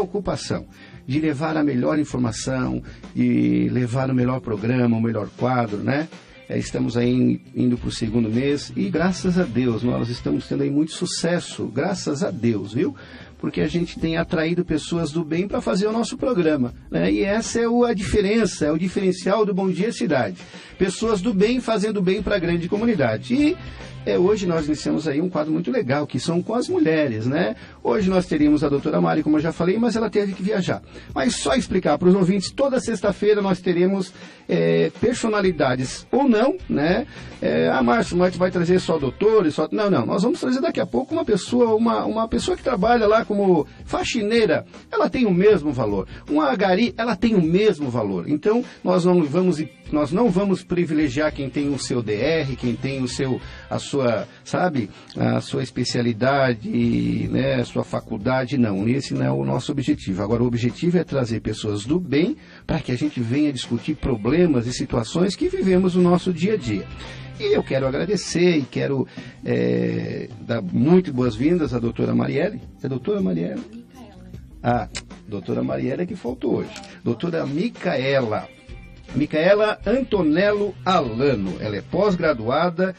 preocupação de levar a melhor informação, de levar o melhor programa, o melhor quadro, né? Estamos aí indo para o 2º mês e graças a Deus nós estamos tendo aí muito sucesso, graças a Deus, viu? Porque a gente tem atraído pessoas do bem para fazer o nosso programa, né? E essa é a diferença, é o diferencial do Bom Dia Cidade. Pessoas do bem fazendo bem para a grande comunidade. E hoje nós iniciamos aí um quadro muito legal, que são com as mulheres, né? Hoje nós teríamos a doutora Mari, como eu já falei, mas ela teve que viajar. Mas só explicar para os ouvintes, toda sexta-feira nós teremos personalidades ou não, né? Márcio vai trazer só doutores, só... Não, nós vamos trazer daqui a pouco uma pessoa que trabalha lá como faxineira, ela tem o mesmo valor. Uma gari, ela tem o mesmo valor. Então, nós não vamos privilegiar quem tem o seu DR, quem tem a sua especialidade, né, a sua faculdade, não. Esse não é o nosso objetivo. Agora, o objetivo é trazer pessoas do bem para que a gente venha discutir problemas e situações que vivemos no nosso dia a dia. E eu quero agradecer e quero dar muito boas-vindas à doutora Marielle. É a doutora Marielle? Doutora Marielle é que faltou hoje. Doutora Micaela Antonello Alano. Ela é pós-graduada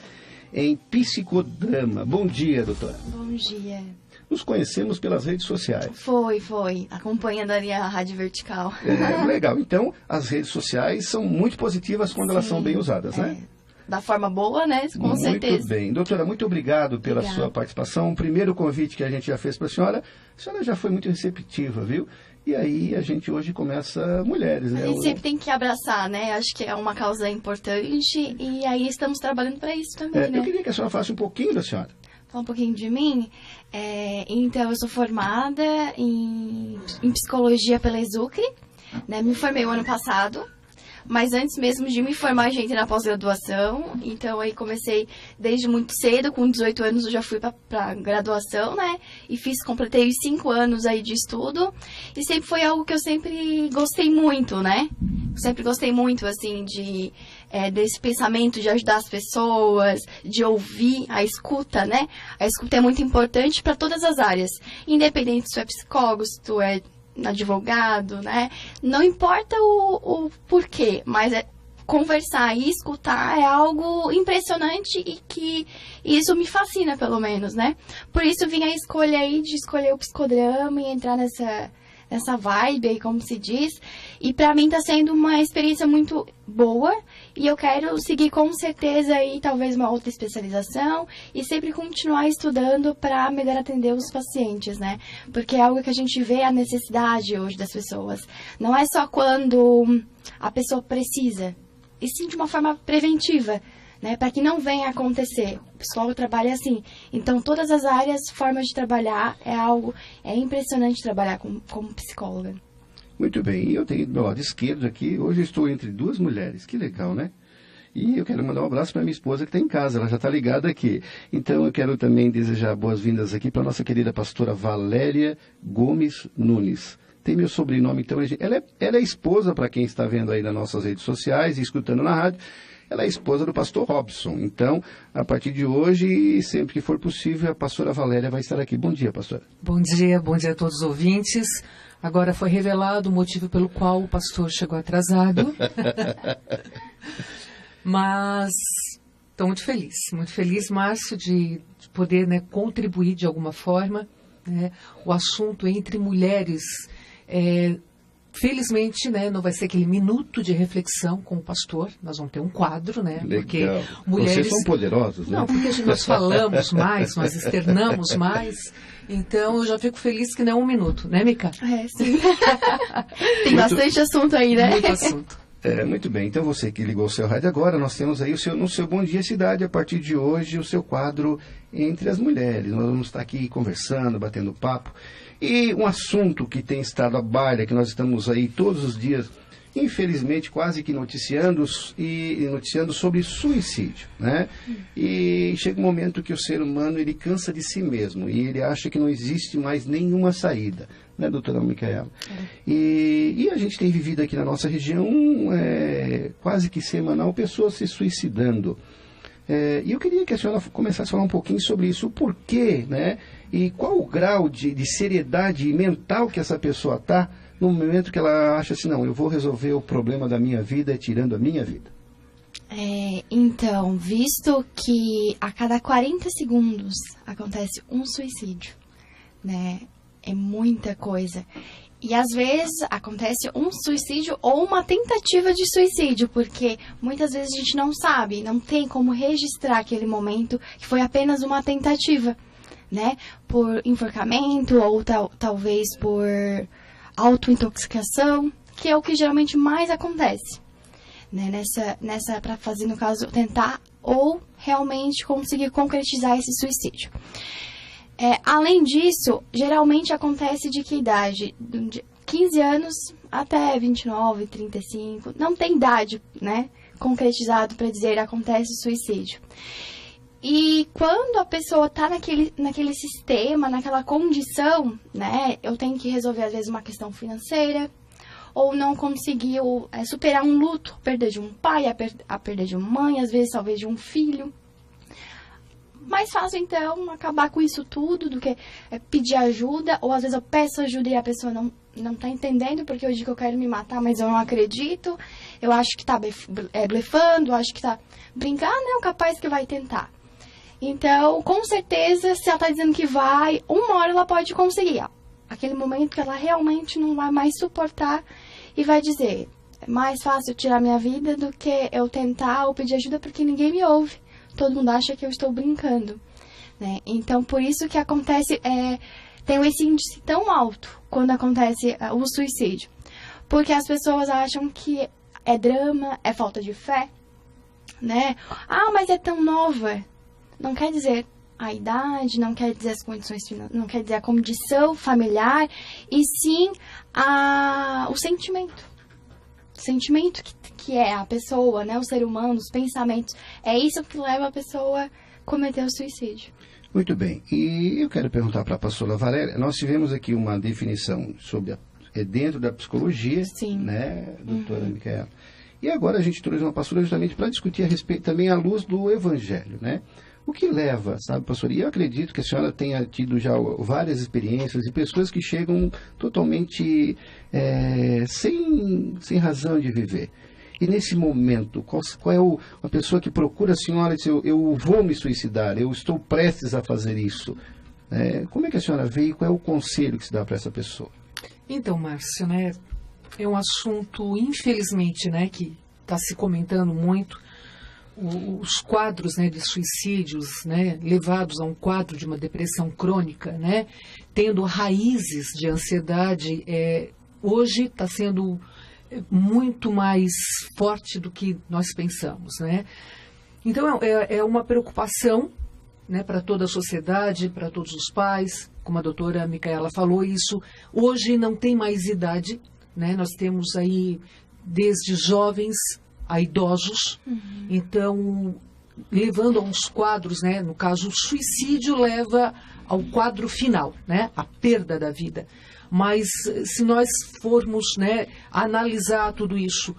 em psicodrama. Bom dia, doutora. Bom dia. Nos conhecemos pelas redes sociais. Foi. Acompanhando ali a Rádio Vertical. Legal. Então, as redes sociais são muito positivas quando elas são bem usadas, né? Da forma boa, né? Com certeza. Muito bem. Doutora, muito obrigado pela sua participação. O primeiro convite que a gente já fez para a senhora já foi muito receptiva, viu? E aí a gente hoje começa mulheres, né? A gente sempre tem que abraçar, né? Acho que é uma causa importante e aí estamos trabalhando para isso também, né? Eu queria que a senhora falasse um pouquinho da senhora. Falar um pouquinho de mim. Então, eu sou formada em psicologia pela Exucre, né? Me formei o ano passado. Mas antes mesmo de me formar, gente, na pós-graduação, então aí comecei desde muito cedo, com 18 anos eu já fui pra graduação, né, e completei os 5 anos aí de estudo, e sempre foi algo que eu sempre gostei muito, né, sempre gostei muito, assim, desse pensamento de ajudar as pessoas, de ouvir a escuta, né, a escuta é muito importante para todas as áreas, independente se tu é psicólogo, se tu é advogado, né? Não importa o porquê, mas conversar e escutar é algo impressionante e que isso me fascina, pelo menos, né? Por isso vim a escolha aí de escolher o psicodrama e entrar nessa vibe aí, como se diz. E pra mim tá sendo uma experiência muito boa e eu quero seguir com certeza aí talvez uma outra especialização e sempre continuar estudando para melhor atender os pacientes, né? Porque é algo que a gente vê a necessidade hoje das pessoas. Não é só quando a pessoa precisa, e sim de uma forma preventiva, né? Para que não venha a acontecer. O psicólogo trabalha assim. Então, todas as áreas, formas de trabalhar, é impressionante trabalhar como psicóloga. Muito bem, e eu tenho do meu lado esquerdo aqui, hoje eu estou entre duas mulheres, que legal, né? E eu quero mandar um abraço para minha esposa que está em casa, ela já está ligada aqui. Então eu quero também desejar boas-vindas aqui para a nossa querida pastora Valéria Gomes Nunes. Tem meu sobrenome, então, ela é esposa, para quem está vendo aí nas nossas redes sociais e escutando na rádio, ela é esposa do pastor Robson. Então, a partir de hoje, sempre que for possível, a pastora Valéria vai estar aqui. Bom dia, pastora. Bom dia a todos os ouvintes. Agora foi revelado o motivo pelo qual o pastor chegou atrasado. Mas estou muito feliz, Márcio, de poder, né, contribuir de alguma forma, né, o assunto entre mulheres. Felizmente, né, não vai ser aquele minuto de reflexão com o pastor, nós vamos ter um quadro, né? Legal. Porque mulheres... Vocês são poderosos, né? Não, porque nós falamos mais, nós externamos mais, então eu já fico feliz que não é um minuto, né, Mica? Sim. Tem bastante assunto aí, né? Muito assunto. Muito bem, então você que ligou o seu rádio agora, nós temos aí no seu Bom Dia Cidade, a partir de hoje, o seu quadro Entre as Mulheres. Nós vamos estar aqui conversando, batendo papo. E um assunto que tem estado à baila, que nós estamos aí todos os dias, infelizmente, quase que noticiando sobre suicídio, né? E chega um momento que o ser humano, ele cansa de si mesmo e ele acha que não existe mais nenhuma saída, né, doutora Micaela? E a gente tem vivido aqui na nossa região, quase que semanal, pessoas se suicidando. E eu queria que a senhora começasse a falar um pouquinho sobre isso, o porquê, né? E qual o grau de seriedade mental que essa pessoa está no momento que ela acha assim, não, eu vou resolver o problema da minha vida tirando a minha vida. Então, visto que a cada 40 segundos acontece um suicídio, né? É muita coisa. E às vezes acontece um suicídio ou uma tentativa de suicídio, porque muitas vezes a gente não sabe, não tem como registrar aquele momento que foi apenas uma tentativa, né? Por enforcamento ou talvez por autointoxicação, que é o que geralmente mais acontece, né? Para fazer, no caso, tentar ou realmente conseguir concretizar esse suicídio. Além disso, geralmente acontece de que idade? De 15 anos até 29, 35. Não tem idade, né, concretizado para dizer acontece o suicídio. E quando a pessoa está naquele sistema, naquela condição, né, eu tenho que resolver às vezes uma questão financeira, ou não conseguiu superar um luto, a perda de um pai, a perda de uma mãe, às vezes talvez de um filho. Mais fácil, então, acabar com isso tudo do que pedir ajuda, ou às vezes eu peço ajuda e a pessoa não tá entendendo, porque eu digo que eu quero me matar, mas eu não acredito, eu acho que tá blefando, eu acho que tá brincando, não, capaz que vai tentar. Então, com certeza, se ela tá dizendo que vai, uma hora ela pode conseguir, ó. Aquele momento que ela realmente não vai mais suportar e vai dizer, é mais fácil tirar minha vida do que eu tentar ou pedir ajuda porque ninguém me ouve. Todo mundo acha que eu estou brincando, né? Então, por isso que acontece, tem esse índice tão alto quando acontece o suicídio. Porque as pessoas acham que é drama, é falta de fé, né? Ah, mas é tão nova. Não quer dizer a idade, não quer dizer as condições, não quer dizer a condição familiar, e sim o sentimento. Sentimento que é a pessoa, né, o ser humano, os pensamentos, é isso que leva a pessoa a cometer o suicídio. Muito bem, e eu quero perguntar para a pastora Valéria, nós tivemos aqui uma definição sobre dentro da psicologia, sim, né, doutora Micaela, e agora a gente trouxe uma pastora justamente para discutir a respeito também à luz do Evangelho, né? O que leva, sabe, pastor? E eu acredito que a senhora tenha tido já várias experiências e pessoas que chegam totalmente sem razão de viver. E nesse momento, qual é a pessoa que procura a senhora e diz, eu vou me suicidar, eu estou prestes a fazer isso? Como é que a senhora vê e qual é o conselho que se dá para essa pessoa? Então, Márcio, né, é um assunto, infelizmente, né, que está se comentando muito. Os quadros, né, de suicídios, né, levados a um quadro de uma depressão crônica, né, tendo raízes de ansiedade, hoje está sendo muito mais forte do que nós pensamos, né? Então é uma preocupação, né, para toda a sociedade, para todos os pais, como a doutora Micaela falou, isso hoje não tem mais idade, né? Nós temos aí desde jovens a idosos, então, levando a uns quadros, né, no caso, o suicídio leva ao quadro final, né, a perda da vida. Mas, se nós formos, né, analisar tudo isso,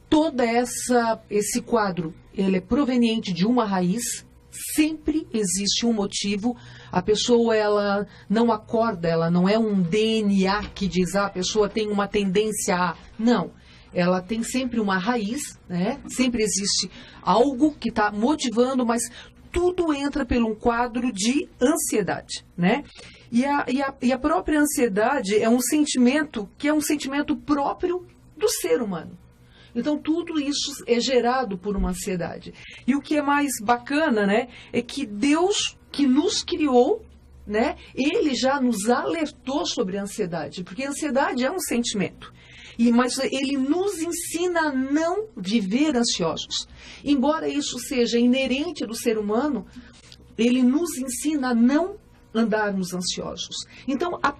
todo esse quadro, ele é proveniente de uma raiz, sempre existe um motivo, a pessoa, ela não acorda, ela não é um DNA que diz, a pessoa tem uma tendência a... Não. Ela tem sempre uma raiz, né? Sempre existe algo que está motivando, mas tudo entra por um quadro de ansiedade, né? E a própria ansiedade é um sentimento que é um sentimento próprio do ser humano. Então, tudo isso é gerado por uma ansiedade. E o que é mais bacana, né, é que Deus, que nos criou, né, Ele já nos alertou sobre a ansiedade, porque a ansiedade é um sentimento. Mas ele nos ensina a não viver ansiosos. Embora isso seja inerente do ser humano, ele nos ensina a não andarmos ansiosos. Então, a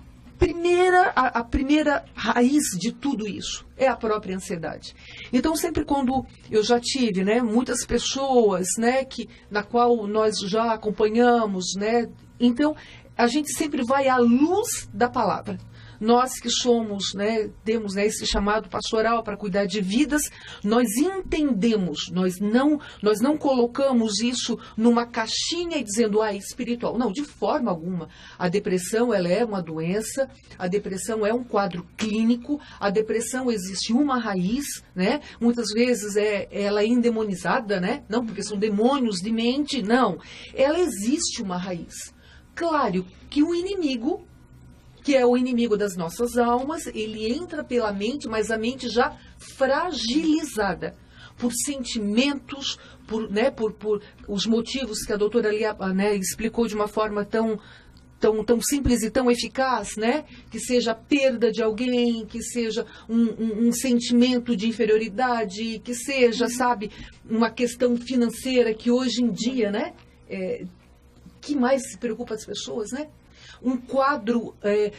primeira raiz de tudo isso é a própria ansiedade. Então, sempre quando eu já tive, né, muitas pessoas, né, na qual nós já acompanhamos, né, então a gente sempre vai à luz da palavra. nós que somos, né, temos, né, esse chamado pastoral para cuidar de vidas, nós entendemos, nós não colocamos isso numa caixinha e dizendo, espiritual. Não, de forma alguma. A depressão, ela é uma doença, a depressão é um quadro clínico, a depressão existe uma raiz, né? Muitas vezes ela é endemonizada, né? Não, porque são demônios de mente, não. Ela existe uma raiz. Claro que o inimigo, que é o inimigo das nossas almas, ele entra pela mente, mas a mente já fragilizada por sentimentos, por os motivos que a doutora ali, né, explicou de uma forma tão simples e tão eficaz, né? Que seja a perda de alguém, que seja um sentimento de inferioridade, que seja, sabe, uma questão financeira que hoje em dia, né? Que mais se preocupa as pessoas, né? Um quadro,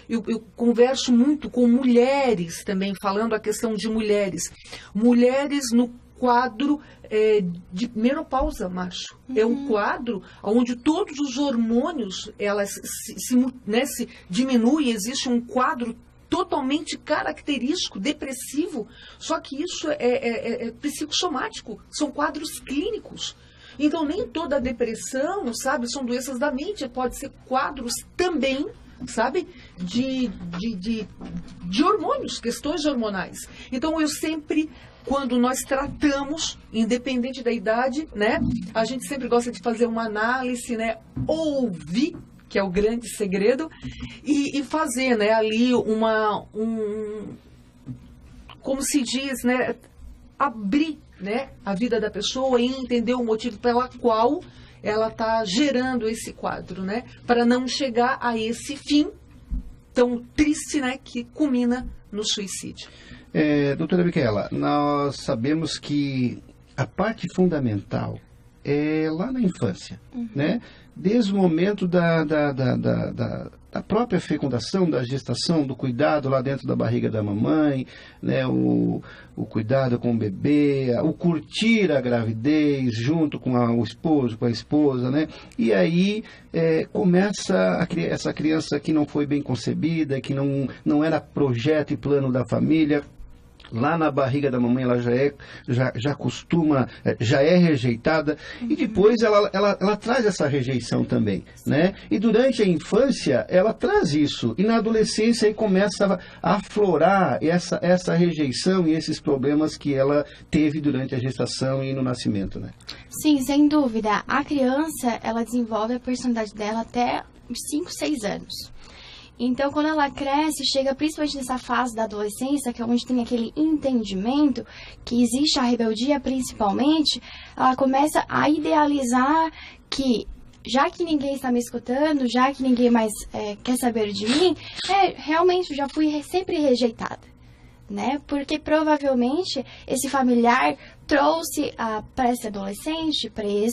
eu converso muito com mulheres também, falando a questão de mulheres. Mulheres no quadro de menopausa, macho. É um quadro onde todos os hormônios elas se diminuem, existe um quadro totalmente característico, depressivo, só que isso é psicossomático, são quadros clínicos. Então, nem toda depressão, sabe, são doenças da mente, pode ser quadros também, sabe, de hormônios, questões hormonais. Então, eu sempre, quando nós tratamos, independente da idade, né, a gente sempre gosta de fazer uma análise, né, ouvir, que é o grande segredo, e fazer, né, ali como se diz, né, abrir, né, a vida da pessoa e entender o motivo pela qual ela está gerando esse quadro, né, para não chegar a esse fim tão triste, né, que culmina no suicídio. Doutora Micaela, nós sabemos que a parte fundamental é lá na infância, né? Desde o momento da própria fecundação, da gestação, do cuidado lá dentro da barriga da mamãe, né? O cuidado com o bebê, o curtir a gravidez junto com o esposo, com a esposa, né? E aí começa essa criança que não foi bem concebida, que não era projeto e plano da família. Lá na barriga da mamãe ela já é rejeitada, e depois ela traz essa rejeição também, né? E durante a infância ela traz isso, e na adolescência aí começa a aflorar essa rejeição e esses problemas que ela teve durante a gestação e no nascimento, né? Sim, sem dúvida. A criança, ela desenvolve a personalidade dela até uns 5, 6 anos. Então, quando ela cresce, chega principalmente nessa fase da adolescência, que é onde tem aquele entendimento que existe a rebeldia principalmente, ela começa a idealizar que, já que ninguém está me escutando, já que ninguém mais quer saber de mim, realmente eu já fui sempre rejeitada, né? Porque provavelmente esse familiar trouxe para esse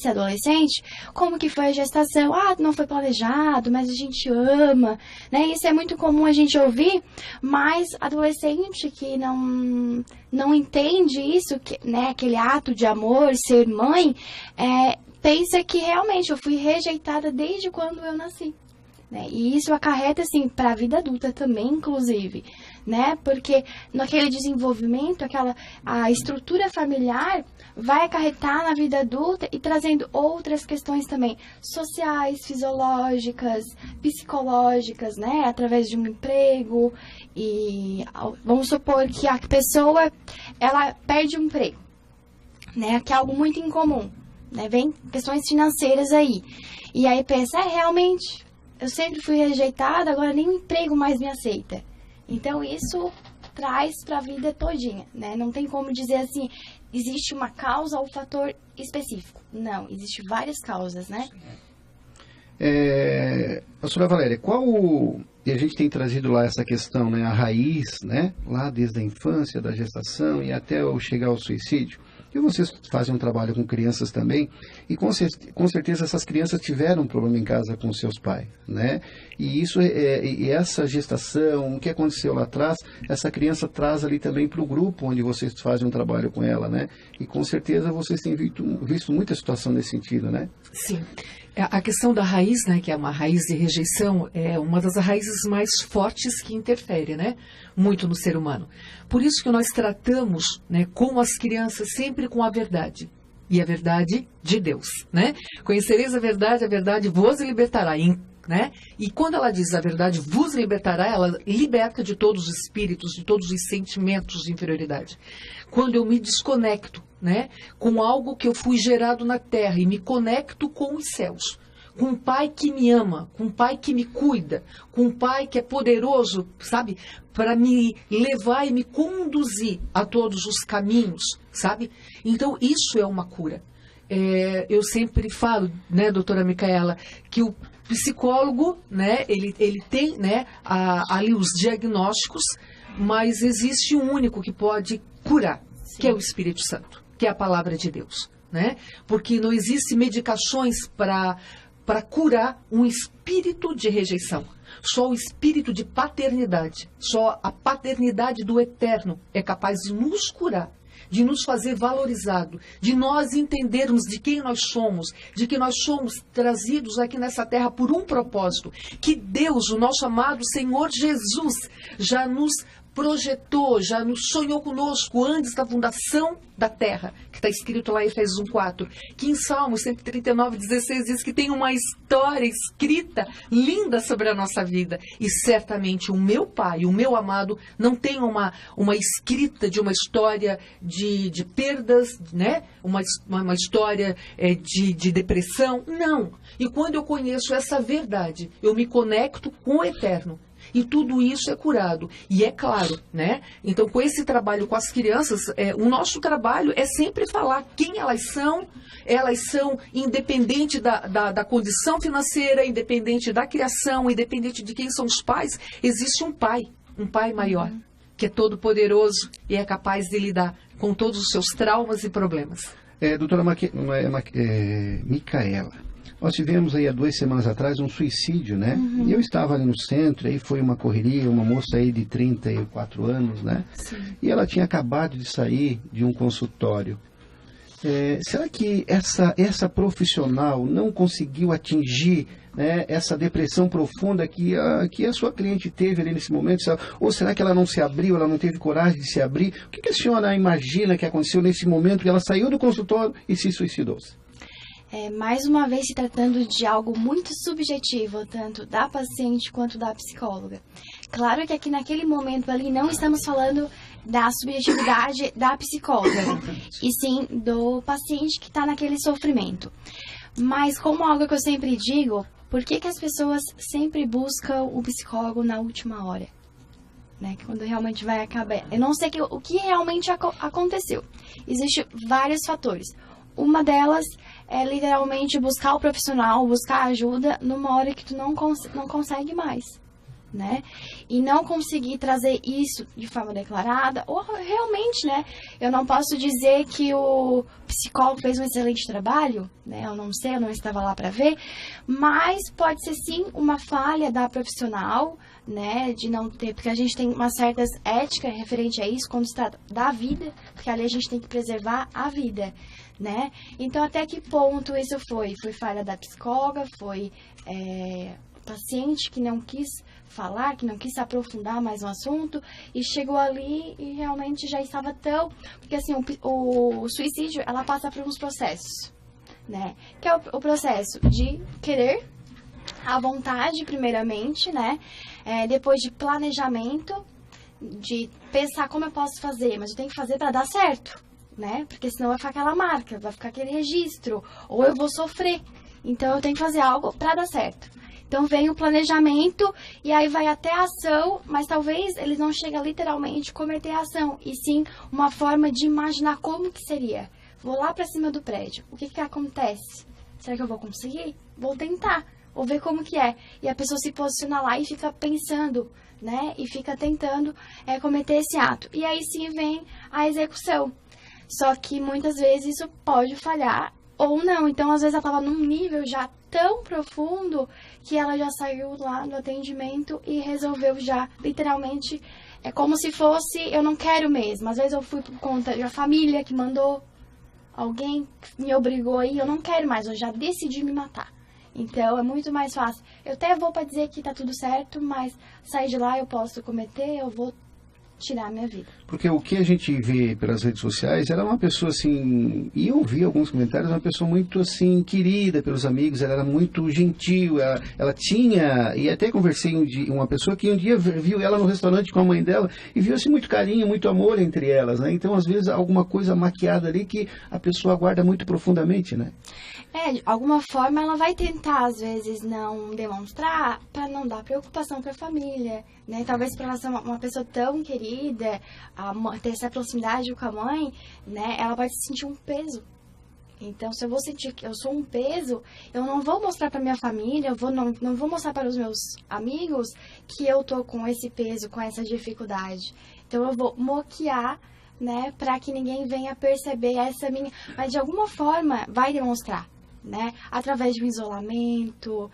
adolescente, como que foi a gestação. Não foi planejado, mas a gente ama, né? Isso é muito comum a gente ouvir, mas adolescente que não entende isso, né? Aquele ato de amor, ser mãe, pensa que realmente eu fui rejeitada desde quando eu nasci. Né? E isso acarreta, assim, para a vida adulta também, inclusive, né? Porque naquele desenvolvimento, a estrutura familiar vai acarretar na vida adulta e trazendo outras questões também sociais, fisiológicas, psicológicas, né? Através de um emprego. E vamos supor que a pessoa, ela perde um emprego, né? Que é algo muito incomum, né? Vem questões financeiras aí. E aí pensa, realmente, eu sempre fui rejeitada, agora nem o emprego mais me aceita. Então, isso traz para a vida todinha, né? Não tem como dizer assim, existe uma causa ou fator específico. Não, existem várias causas, né? Pastora Valéria, e a gente tem trazido lá essa questão, né? A raiz, né? Lá desde a infância, da gestação e até chegar ao suicídio. E vocês fazem um trabalho com crianças também, e com certeza essas crianças tiveram um problema em casa com seus pais, né? E isso e essa gestação, o que aconteceu lá atrás, essa criança traz ali também para o grupo onde vocês fazem um trabalho com ela, né? E com certeza vocês têm visto muita situação nesse sentido, né? Sim. A questão da raiz, né, que é uma raiz de rejeição, é uma das raízes mais fortes que interfere, né, muito no ser humano. Por isso que nós tratamos, né, com as crianças sempre com a verdade. E a verdade de Deus, né? Conhecereis a verdade vos libertará, né? E quando ela diz a verdade vos libertará, ela liberta de todos os espíritos, de todos os sentimentos de inferioridade. Quando eu me desconecto, né, com algo que eu fui gerado na terra e me conecto com os céus, com um pai que me ama, com um pai que me cuida, com um pai que é poderoso, sabe, para me levar e me conduzir a todos os caminhos, sabe? Então, isso é uma cura. Eu sempre falo, né, doutora Micaela, que o psicólogo, né, ele tem, né, ali os diagnósticos, mas existe um único que pode curar, que é o Espírito Santo, que é a palavra de Deus, né? Porque não existe medicações para curar um espírito de rejeição. Só o espírito de paternidade, só a paternidade do eterno é capaz de nos curar, de nos fazer valorizado, de nós entendermos de quem nós somos, de que nós somos trazidos aqui nessa terra por um propósito, que Deus, o nosso amado Senhor Jesus, já nos projetou, já nos sonhou conosco antes da fundação da terra, que está escrito lá em Efésios 1:4, que em Salmos 139:16 diz que tem uma história escrita linda sobre a nossa vida. E certamente o meu pai, o meu amado, não tem uma escrita de uma história de perdas, né? Uma história de depressão. Não. E quando eu conheço essa verdade, eu me conecto com o eterno. E tudo isso é curado. E é claro, né? Então, com esse trabalho com as crianças, o nosso trabalho é sempre falar quem elas são independente da condição financeira, independente da criação, independente de quem são os pais. Existe um pai maior, que é todo poderoso e é capaz de lidar com todos os seus traumas e problemas. Doutora Micaela, nós tivemos aí há 2 semanas atrás um suicídio, né? E eu estava ali no centro, aí foi uma correria, uma moça aí de 34 anos, né? Sim. E ela tinha acabado de sair de um consultório. Será que essa profissional não conseguiu atingir, né, essa depressão profunda que a sua cliente teve ali nesse momento? Ou será que ela não se abriu, ela não teve coragem de se abrir? O que a senhora imagina que aconteceu nesse momento que ela saiu do consultório e se suicidou-se? Mais uma vez se tratando de algo muito subjetivo, tanto da paciente quanto da psicóloga. Claro que aqui naquele momento ali não estamos falando da subjetividade da psicóloga, e sim do paciente que está naquele sofrimento. Mas como algo que eu sempre digo, por que as pessoas sempre buscam o psicólogo na última hora? Né, quando realmente vai acabar. Eu não sei o que realmente aconteceu. Existem vários fatores. Uma delas é literalmente buscar o profissional, buscar ajuda numa hora que tu não consegue mais, né? E não conseguir trazer isso de forma declarada, ou realmente, né? Eu não posso dizer que o psicólogo fez um excelente trabalho, né? Eu não sei, eu não estava lá para ver, mas pode ser sim uma falha da profissional, né? De não ter, porque a gente tem uma certa ética referente a isso quando se trata da vida, porque ali a gente tem que preservar a vida, né? Então, até que ponto isso foi? Foi falha da psicóloga? Foi paciente que não quis falar, que não quis se aprofundar mais no assunto e chegou ali e realmente já estava tão... Porque, assim, o suicídio, ela passa por uns processos, né? Que é o processo de querer, a vontade, primeiramente, né? Depois de planejamento, de pensar como eu posso fazer, mas eu tenho que fazer para dar certo, né? Porque senão vai ficar aquela marca, vai ficar aquele registro, ou eu vou sofrer. Então, eu tenho que fazer algo para dar certo. Então, vem o planejamento e aí vai até a ação, mas talvez ele não chegue literalmente a cometer a ação, e sim uma forma de imaginar como que seria. Vou lá para cima do prédio, o que acontece? Será que eu vou conseguir? Vou tentar, vou ver como que é. E a pessoa se posiciona lá e fica pensando, né? E fica tentando cometer esse ato. E aí sim vem a execução. Só que muitas vezes isso pode falhar ou não. Então, às vezes, ela estava num nível já tão profundo que ela já saiu lá do atendimento e resolveu já, literalmente, é como se fosse, eu não quero mesmo. Às vezes eu fui por conta de uma família que mandou, alguém que me obrigou aí, eu não quero mais, eu já decidi me matar. Então é muito mais fácil. Eu até vou para dizer que tá tudo certo, mas sair de lá eu posso cometer, eu vou tirar a minha vida. Porque o que a gente vê pelas redes sociais, ela é uma pessoa assim, e eu vi alguns comentários, uma pessoa muito assim, querida pelos amigos, ela era muito gentil, ela tinha, e até conversei uma pessoa que um dia viu ela no restaurante com a mãe dela, e viu assim muito carinho, muito amor entre elas, né? Então às vezes alguma coisa maquiada ali que a pessoa guarda muito profundamente, né? De alguma forma ela vai tentar, às vezes, não demonstrar para não dar preocupação para a família, né? Talvez para ela ser uma pessoa tão querida, ter essa proximidade com a mãe, né? Ela vai sentir um peso. Então, se eu vou sentir que eu sou um peso, eu não vou mostrar para minha família, não vou mostrar para os meus amigos que eu tô com esse peso, com essa dificuldade. Então, eu vou moquear, né? Para que ninguém venha perceber essa minha... Mas, de alguma forma, vai demonstrar. Né? Através de um isolamento,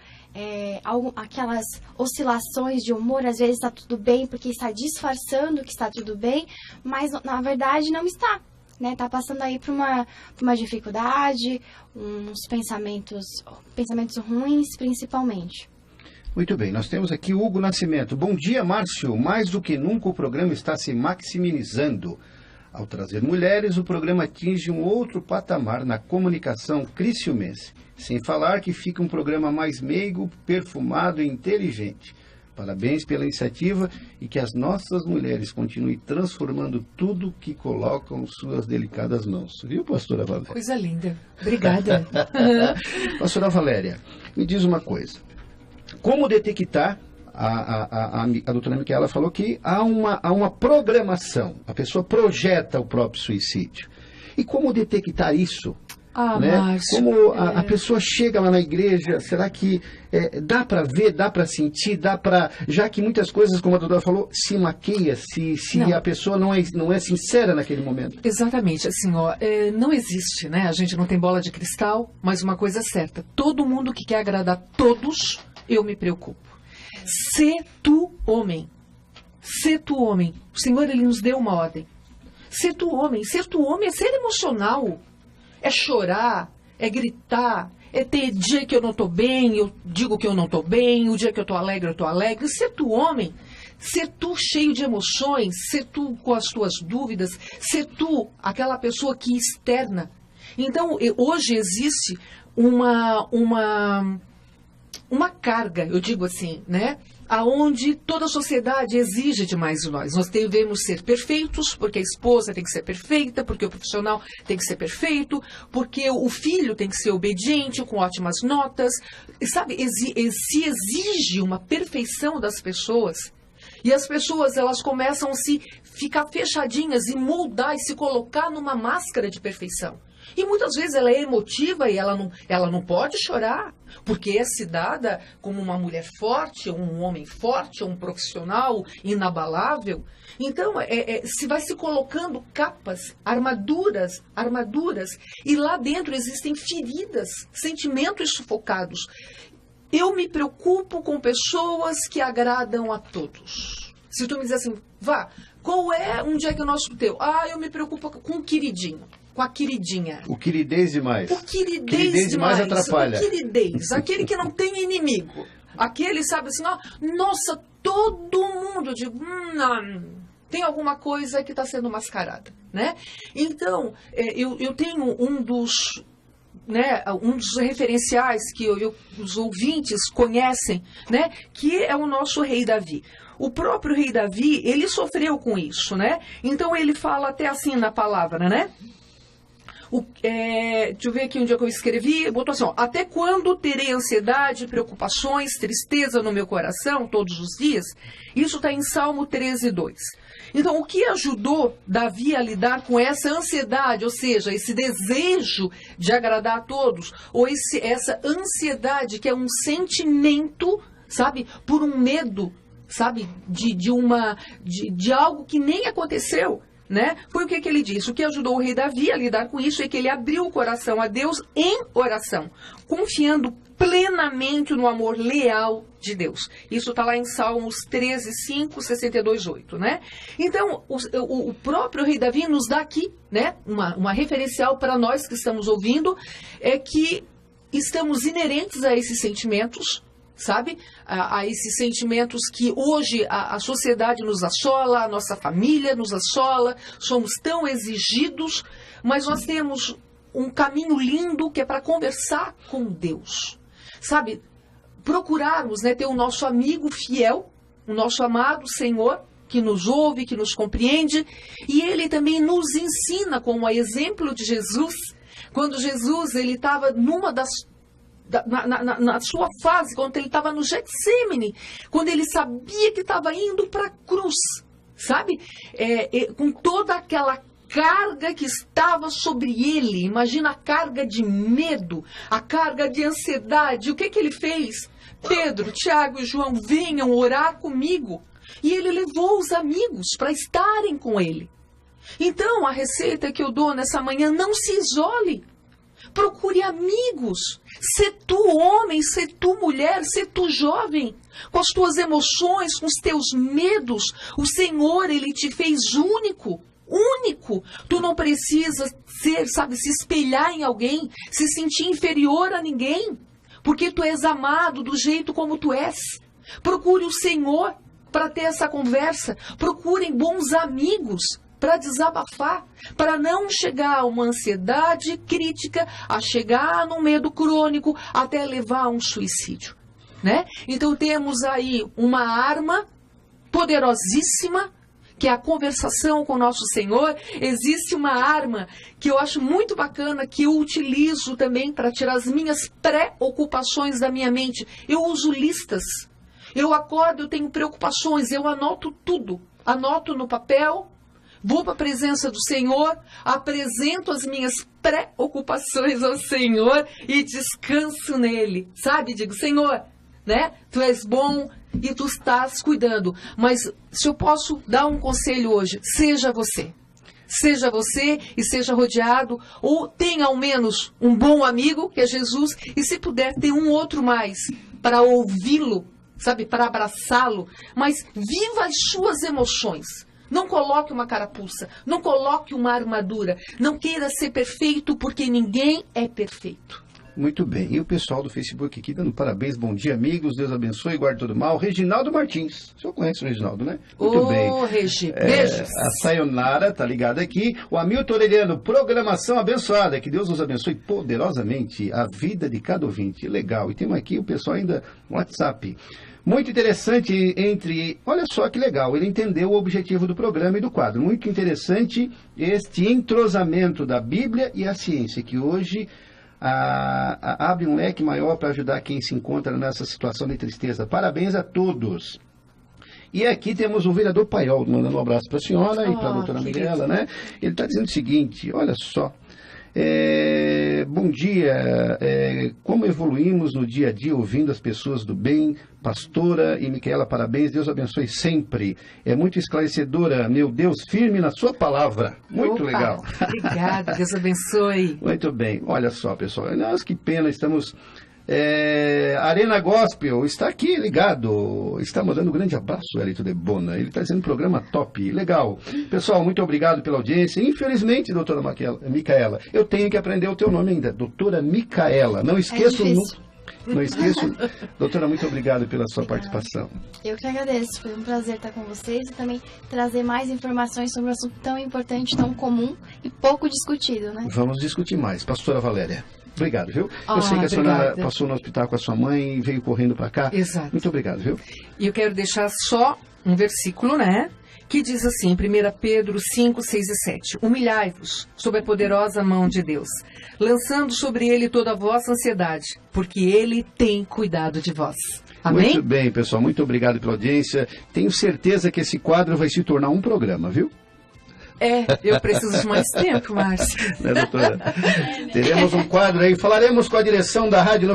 aquelas oscilações de humor, às vezes está tudo bem porque está disfarçando que está tudo bem, mas na verdade não está, né? Está passando aí por uma dificuldade, uns pensamentos ruins principalmente. Muito bem, nós temos aqui o Hugo Nascimento. Bom dia, Márcio. Mais do que nunca o programa está se maximizando. Ao trazer mulheres, o programa atinge um outro patamar na comunicação criciumense. Sem falar que fica um programa mais meigo, perfumado e inteligente. Parabéns pela iniciativa e que as nossas mulheres continuem transformando tudo que colocam suas delicadas mãos. Viu, pastora Valéria? Coisa linda. Obrigada. Pastora Valéria, me diz uma coisa. Como detectar... A doutora Micaela falou que há uma programação, a pessoa projeta o próprio suicídio. E como detectar isso? Né? Márcio, como a pessoa chega lá na igreja, será que dá para ver, dá para sentir, dá para... Já que muitas coisas, como a doutora falou, se maqueia, se a pessoa não é sincera naquele momento. Exatamente, assim, não existe, né? A gente não tem bola de cristal, mas uma coisa é certa, todo mundo que quer agradar todos, eu me preocupo. Se tu homem, o Senhor, Ele nos deu uma ordem. Ser tu homem é ser emocional, é chorar, é gritar, é ter dia que eu não estou bem, eu digo que eu não estou bem, o dia que eu estou alegre, ser tu homem, ser tu cheio de emoções, ser tu com as tuas dúvidas, ser tu aquela pessoa que externa. Então, hoje existe uma carga, eu digo assim, né? Aonde toda a sociedade exige demais de nós. Nós devemos ser perfeitos, porque a esposa tem que ser perfeita, porque o profissional tem que ser perfeito, porque o filho tem que ser obediente, com ótimas notas. Sabe, se exige uma perfeição das pessoas. E as pessoas, elas começam a se ficar fechadinhas e moldar e se colocar numa máscara de perfeição. E muitas vezes ela é emotiva e ela não pode chorar, porque é se dada como uma mulher forte, um homem forte, um profissional inabalável. Então, se vai se colocando capas, armaduras, e lá dentro existem feridas, sentimentos sufocados. Eu me preocupo com pessoas que agradam a todos. Se tu me dizer assim, qual é um diagnóstico teu? Eu me preocupo com o queridinho. Com a queridinha. O queridez demais. O queridez demais atrapalha. O queridez, aquele que não tem inimigo. Aquele, sabe assim, nossa, todo mundo, eu digo, tem alguma coisa que está sendo mascarada, né? Então, eu tenho um dos referenciais que os ouvintes conhecem, né? Que é o nosso rei Davi. O próprio rei Davi, ele sofreu com isso, né? Então, ele fala até assim na palavra, né? Deixa eu ver aqui onde é que eu escrevi. Botou assim, até quando terei ansiedade, preocupações, tristeza no meu coração todos os dias? Isso está em Salmo 13:2. Então, o que ajudou Davi a lidar com essa ansiedade, ou seja, esse desejo de agradar a todos, ou essa ansiedade que é um sentimento, sabe, por um medo, sabe, de algo que nem aconteceu. Né? Foi o que ele disse. O que ajudou o rei Davi a lidar com isso é que ele abriu o coração a Deus em oração, confiando plenamente no amor leal de Deus. Isso está lá em Salmos 13:5, 62:8, né? Então, o próprio rei Davi nos dá aqui, né, uma referencial para nós que estamos ouvindo, é que estamos inerentes a esses sentimentos, sabe? A esses sentimentos que hoje a sociedade nos assola, a nossa família nos assola, somos tão exigidos, mas nós temos um caminho lindo que é para conversar com Deus, sabe? Procurarmos, né, ter o nosso amigo fiel, o nosso amado Senhor, que nos ouve, que nos compreende, e Ele também nos ensina, como a exemplo de Jesus, quando Jesus ele estava numa na sua fase, quando ele estava no Getsêmani, quando ele sabia que estava indo para a cruz, sabe? Com toda aquela carga que estava sobre ele, imagina a carga de medo, a carga de ansiedade. O que ele fez? Pedro, Tiago e João, venham orar comigo. E ele levou os amigos para estarem com ele. Então, a receita que eu dou nessa manhã, não se isole. Procure amigos. Se tu homem, se tu mulher, se tu jovem, com as tuas emoções, com os teus medos, o Senhor, Ele te fez único. Único. Tu não precisa ser, sabe, se espelhar em alguém, se sentir inferior a ninguém, porque tu és amado do jeito como tu és. Procure o Senhor para ter essa conversa. Procurem bons amigos para desabafar, para não chegar a uma ansiedade crítica, a chegar num medo crônico, até levar a um suicídio, né? Então temos aí uma arma poderosíssima, que é a conversação com o nosso Senhor. Existe uma arma que eu acho muito bacana, que eu utilizo também para tirar as minhas preocupações da minha mente. Eu uso listas. Eu acordo, eu tenho preocupações, eu anoto tudo. Anoto no papel, vou para a presença do Senhor, apresento as minhas preocupações ao Senhor e descanso nele. Sabe? Digo, Senhor, né? Tu és bom e tu estás cuidando. Mas se eu posso dar um conselho hoje, seja você. Seja você e seja rodeado, ou tenha ao menos um bom amigo, que é Jesus, e se puder ter um outro mais, para ouvi-lo, sabe, para abraçá-lo, mas viva as suas emoções. Não coloque uma carapuça, não coloque uma armadura, não queira ser perfeito, porque ninguém é perfeito. Muito bem. E o pessoal do Facebook aqui dando parabéns. Bom dia, amigos. Deus abençoe e guarde todo mal. Reginaldo Martins. O senhor conhece o Reginaldo, né? Muito bem. Regi, beijos. A Sayonara tá ligada aqui. O Hamilton Aureliano, programação abençoada. Que Deus nos abençoe poderosamente a vida de cada ouvinte. Legal. E temos aqui o pessoal ainda no WhatsApp. Muito interessante Olha só que legal, ele entendeu o objetivo do programa e do quadro. Muito interessante este entrosamento da Bíblia e a ciência, que hoje abre um leque maior para ajudar quem se encontra nessa situação de tristeza. Parabéns a todos. E aqui temos o vereador Paiol, mandando um abraço para a senhora e para a doutora Mirella, né? Ele está dizendo o seguinte, olha só. Bom dia, como evoluímos no dia a dia ouvindo as pessoas do bem, pastora e Micaela, parabéns, Deus abençoe sempre, é muito esclarecedora, meu Deus, firme na sua palavra, muito legal. Obrigada, Deus abençoe. Muito bem, olha só pessoal, nossa, que pena, estamos... Arena Gospel está aqui ligado, está mandando um grande abraço, Elito de Bona, ele está dizendo programa top, legal. Pessoal, muito obrigado pela audiência. Infelizmente, doutora Micaela, eu tenho que aprender o teu nome ainda, doutora Micaela, não esqueço nunca. Não esqueço. Doutora, muito obrigado pela sua participação. Eu que agradeço, foi um prazer estar com vocês e também trazer mais informações sobre um assunto tão importante, tão comum e pouco discutido, né? Vamos discutir mais. Pastora Valéria. Obrigado, viu? Eu sei que a senhora passou no hospital com a sua mãe e veio correndo para cá. Exato. Muito obrigado, viu? E eu quero deixar só um versículo, né? Que diz assim, 1 Pedro 5, 6 e 7. Humilhai-vos sob a poderosa mão de Deus, lançando sobre ele toda a vossa ansiedade, porque ele tem cuidado de vós. Amém? Muito bem, pessoal. Muito obrigado pela audiência. Tenho certeza que esse quadro vai se tornar um programa, viu? Eu preciso de mais tempo, Márcia. Né, doutora? Teremos um quadro aí, falaremos com a direção da Rádio